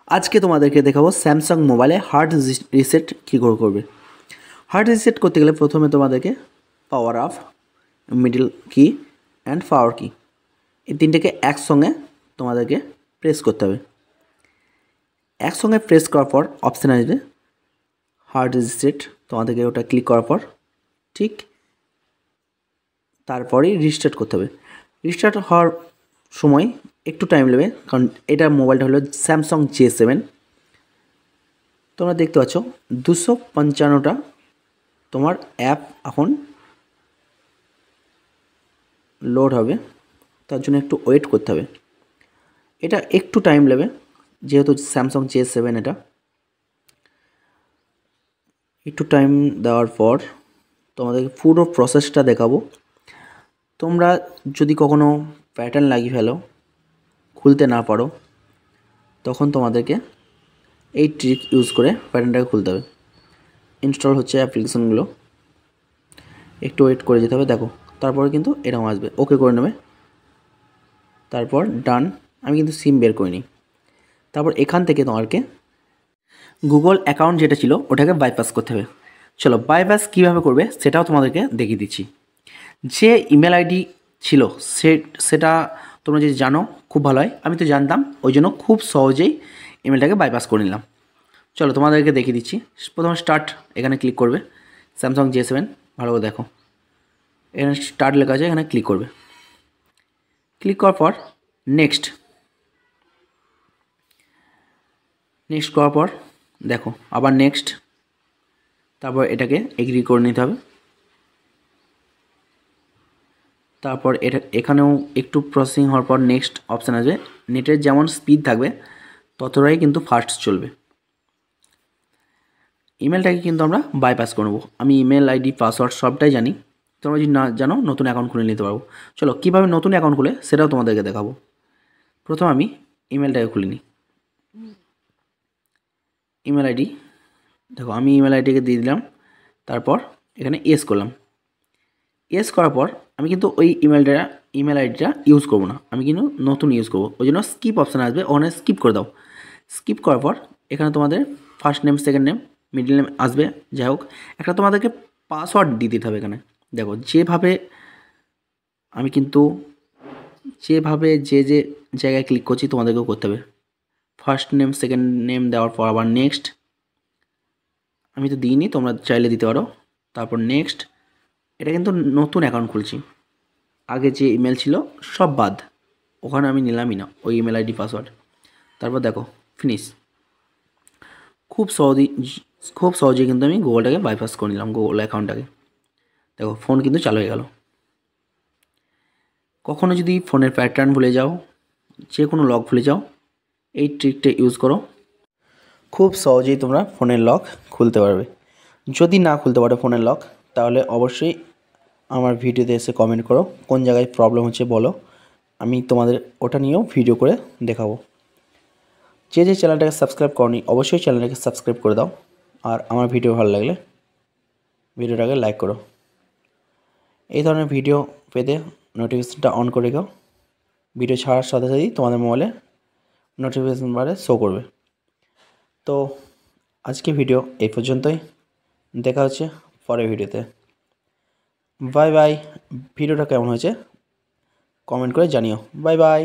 আজকে তোমাদেরকে দেখাবো স্যামসাং মোবাইলে হার্ড রিসেট কী করে করবে। হার্ড রিসেট করতে গেলে প্রথমে তোমাদেরকে পাওয়ার অফ, মিডল কি অ্যান্ড পাওয়ার কি এই তিনটেকে একসঙ্গে তোমাদেরকে প্রেস করতে হবে। একসঙ্গে প্রেস করার পর অপশান আসবে হার্ড রিসেট, তোমাদেরকে ওটা ক্লিক করার পর ঠিক তারপরেই রিস্টার্ট করতে হবে। রিস্টার্ট হওয়ার সময় একটু টাইম নেবে, কারণ এটার মোবাইলটা হলো স্যামসাং J7। তোমরা দেখতে পাচ্ছ 255টা তোমার অ্যাপ এখন লোড হবে, তার জন্য একটু ওয়েট করতে হবে। এটা একটু টাইম নেবে যেহেতু স্যামসাং J7। এটা একটু টাইম দেওয়ার পর তোমাদেরকে পুরো প্রসেসটা দেখাবো। তোমরা যদি কখনো প্যাটার্ন লাগিয়ে ফেলো, খুলতে না পারো, তখন তোমাদেরকে এই ট্রিক ইউজ করে প্যাটার্নটাকে খুলতে হবে। ইনস্টল হচ্ছে অ্যাপ্লিকেশনগুলো, একটু ওয়েট করে যেতে হবে। দেখো তারপরে কিন্তু এরকম আসবে, ওকে করে নেবে, তারপর ডান। আমি কিন্তু সিম বের করিনি। তারপর এখান থেকে তোমাকে গুগল অ্যাকাউন্ট যেটা ছিল ওটাকে বাইপাস করতে হবে। চলো বাইপাস কীভাবে করবে সেটাও তোমাদেরকে দেখিয়ে দিচ্ছি। যে ইমেল আইডি ছিল সেটা তোমরা যদি জানো খুব ভালো হয়। আমি তো জানতাম, ওই জন্য খুব সহজেই ইমেলটাকে বাইপাস করে নিলাম। চলো তোমাদেরকে দেখিয়ে দিচ্ছি। প্রথমে স্টার্ট এখানে ক্লিক করবে, স্যামসাং J7 ভালো করে দেখো, এখানে স্টার্ট লেখা আছে, এখানে ক্লিক করবে। ক্লিক করার পর নেক্সট করার পর দেখো আবার নেক্সট, তারপর এটাকে এগ্রি করে নিতে হবে। তারপর এখানেও একটু প্রসেসিং হওয়ার পর নেক্সট অপশান আসবে। নেটের যেমন স্পিড থাকবে ততটাই কিন্তু ফাস্ট চলবে। ইমেলটাকে কিন্তু আমরা বাইপাস করে নেবো। আমি ইমেল আইডি পাসওয়ার্ড সবটাই জানি, তোমরা যদি না জানো নতুন অ্যাকাউন্ট খুলে নিতে পারবো। চলো কীভাবে নতুন অ্যাকাউন্ট খুলে সেটাও তোমাদেরকে দেখাবো। প্রথম আমি ইমেলটাকে খুলে নিই। ইমেল আইডি দেখো, আমি ইমেল আইডিকে দিয়ে দিলাম, তারপর এখানে এস করলাম। এস করার পর আমি কিন্তু ওই ইমেল আইডিটা ইউজ করবো না, আমি কিন্তু নতুন ইউজ করবো। ওই জন্য স্কিপ অপশান আসবে, ওখানে স্কিপ করে দাও। স্কিপ করার পর এখানে তোমাদের first name, second name, middle name আসবে। যাই হোক, একটা তোমাদেরকে পাসওয়ার্ড দিয়ে দিতে হবে এখানে। দেখো যেভাবে আমি কিন্তু যে জায়গায় ক্লিক করছি তোমাদেরকেও করতে হবে। ফার্স্ট নেম, সেকেন্ড নেম দেওয়ার পর আবার নেক্সট, আমি তো দিইনি, তোমরা চাইলে দিতে পারো। তারপর নেক্সট, এটা কিন্তু নতুন অ্যাকাউন্ট খুলছি, আগে যে ইমেল ছিল সব বাদ, ওখানে আমি নিলামই না ওই ইমেল আইডি পাসওয়ার্ড। তারপর দেখো ফিনিশ। খুব সহজেই কিন্তু আমি গুগলটাকে বাইপাস করে নিলাম, গুগল অ্যাকাউন্টটাকে। দেখো ফোন কিন্তু চালু হয়ে গেল। কখনো যদি ফোনের প্যাটার্ন ভুলে যাও, যে কোনো লক ভুলে যাও, এই ট্রিকটা ইউজ করো, খুব সহজেই তোমরা ফোনের লক খুলতে পারবে। যদি না খুলতে পারো ফোনের লক, তাহলে অবশ্যই আমার ভিডিওতে এসে কমেন্ট করো কোন জায়গায় প্রবলেম হচ্ছে বলো, আমি তোমাদের ওটা নিয়েও ভিডিও করে দেখাবো। যে চ্যানেলটাকে সাবস্ক্রাইব করনি অবশ্যই চ্যানেলটাকে সাবস্ক্রাইব করে দাও। আর আমার ভিডিও ভালো লাগলে ভিডিওটাকে লাইক করো। এই ধরনের ভিডিও পেতে নোটিফিকেশানটা অন করে দাও। ভিডিও ছাড়ার সাথে সাথেই তোমাদের মোবাইলে নোটিফিকেশান বারে শো করবে। তো আজকে ভিডিও এই পর্যন্তই, দেখা হচ্ছে পরের ভিডিওতে। Bye bye. ভিডিওটা কেমন হয়েছে কমেন্ট করে জানিও। Bye bye.